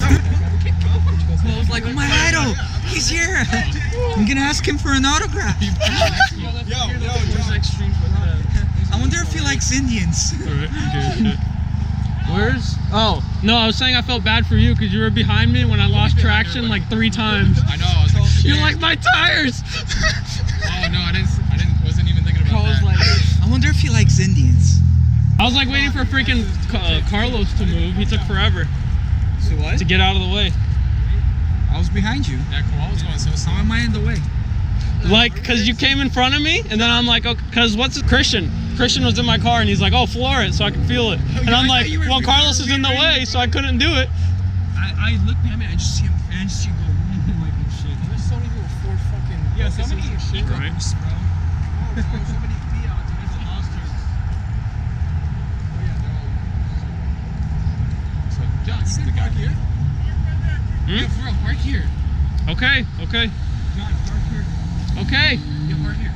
I was like, oh my idol, he's here. I'm gonna ask him for an autograph. I wonder if he likes Indians. Where's? Oh, no, I was saying I felt bad for you because you were behind me when I lost traction like 3 times. I know, I was like, shit. You're like, my tires! Oh, no, wasn't even thinking about that. Like, I wonder if he likes Indians. I was like waiting for freaking Carlos to move. He took forever So what? to get out of the way. I was behind you. Yeah, Koala was going so slow. How am I in the way? Like, because you came in front of me, and then I'm like, okay, because Christian was in my car, and he's like, oh, floor it so I can feel it. And I'm like, well, Carlos is in the way, so I couldn't do it. I look behind me, I just see him, and I just see him go, like, oh shit. There's so many people Ford fucking... Yeah, so many Ecoboost, bro. Oh, so many Fiat, it's a monster. Oh, yeah, they're all... So, John, you can park here? Yeah, for real, park here. Okay. John, park here. Okay. Yeah, park here.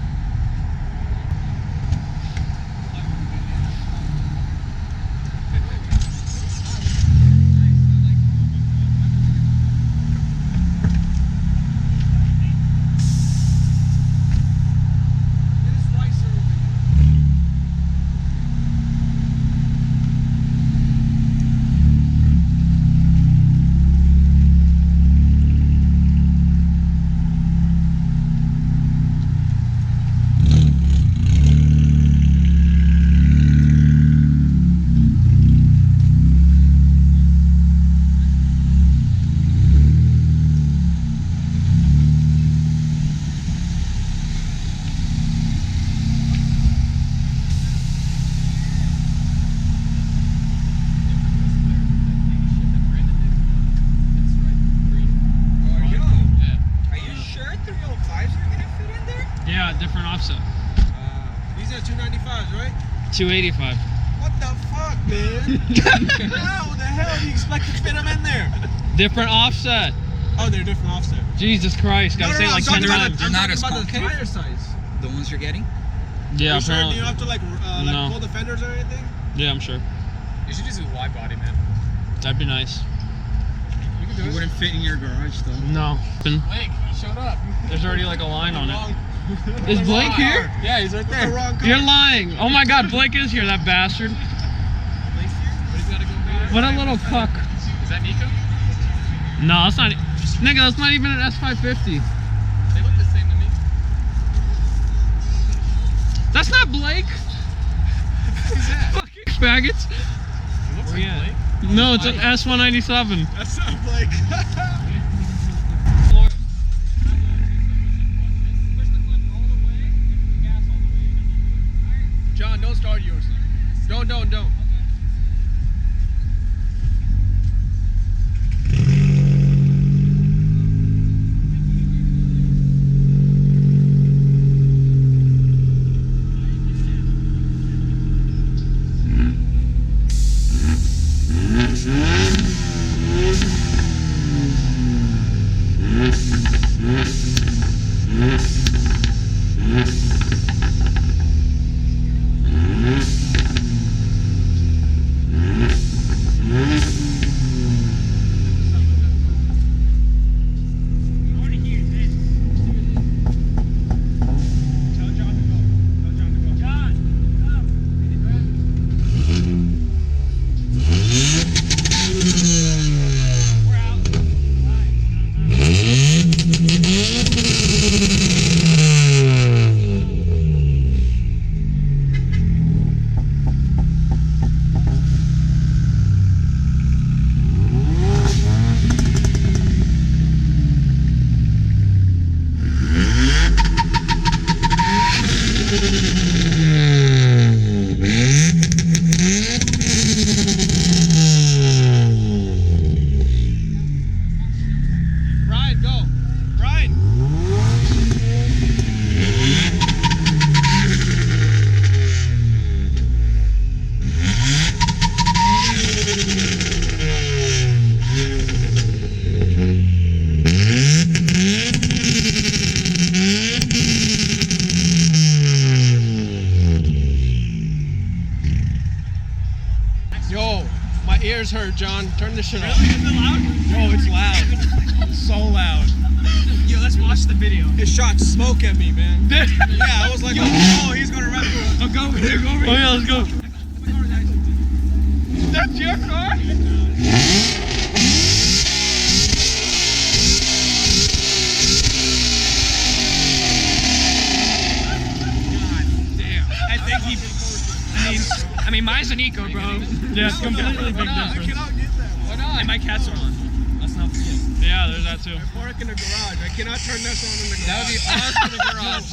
Yeah, different offset. These are 295s, right? 285. What the fuck, man? How the hell do you expect to fit them in there? Different offset. Oh, they're different offset. Jesus Christ, gotta say it like 10 times. They're not as about the concave? tire size. The ones you're getting? Yeah, You sure? Do apparently. you have to like No. pull the fenders or anything? Yeah, I'm sure. You should just do wide body, man. That'd be nice. You can do It it. wouldn't fit in your garage though. No. Blake, he showed up. There's already like a line on it. Is Is Blake here? Yeah, he's right there. The wrong car. You're lying. Oh my god, Blake is here, that bastard. Blake's here? But he's gotta go back. What a little cuck. Is that Nico? No, that's not. Nigga, that's not even an S550. They look the same to me. That's not Blake. Who's that? Fucking faggots. It looks like yeah. Blake. No, it's an S197. That's not Blake. John, don't start yours. Don't. Brian, go. Brian. Yo, my ears hurt, John. Turn this shit off. Is it loud? Yo, it's loud. So loud. Yo, let's watch the video. It shot smoke at me, man. Yeah, I was like, oh, he's gonna run. Oh, go over there, go over Oh here. yeah, let's go. That's your car? I think he. I mean, mine's an Eco, bro. Yeah, it's completely big I difference. cannot get that. Why not? And my cats are on. Let's not forget. Yeah, there's that too. I park in the garage. I cannot turn this on in the garage. That would be ours for the garage.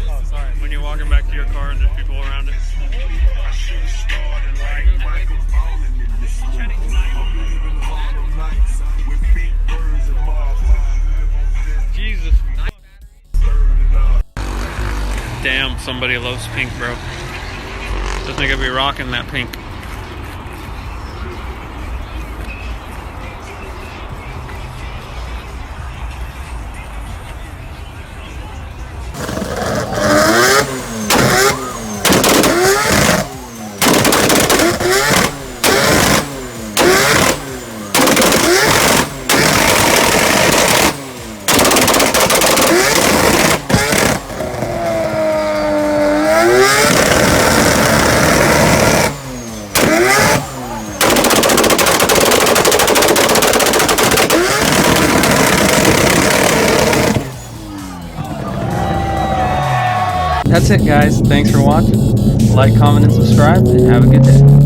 Oh, sorry. When you're walking back to your car and there's people around it. Jesus. Damn, somebody loves pink, bro. This nigga be rocking that pink. That's it, guys. Thanks for watching. Like, comment, and subscribe, and have a good day.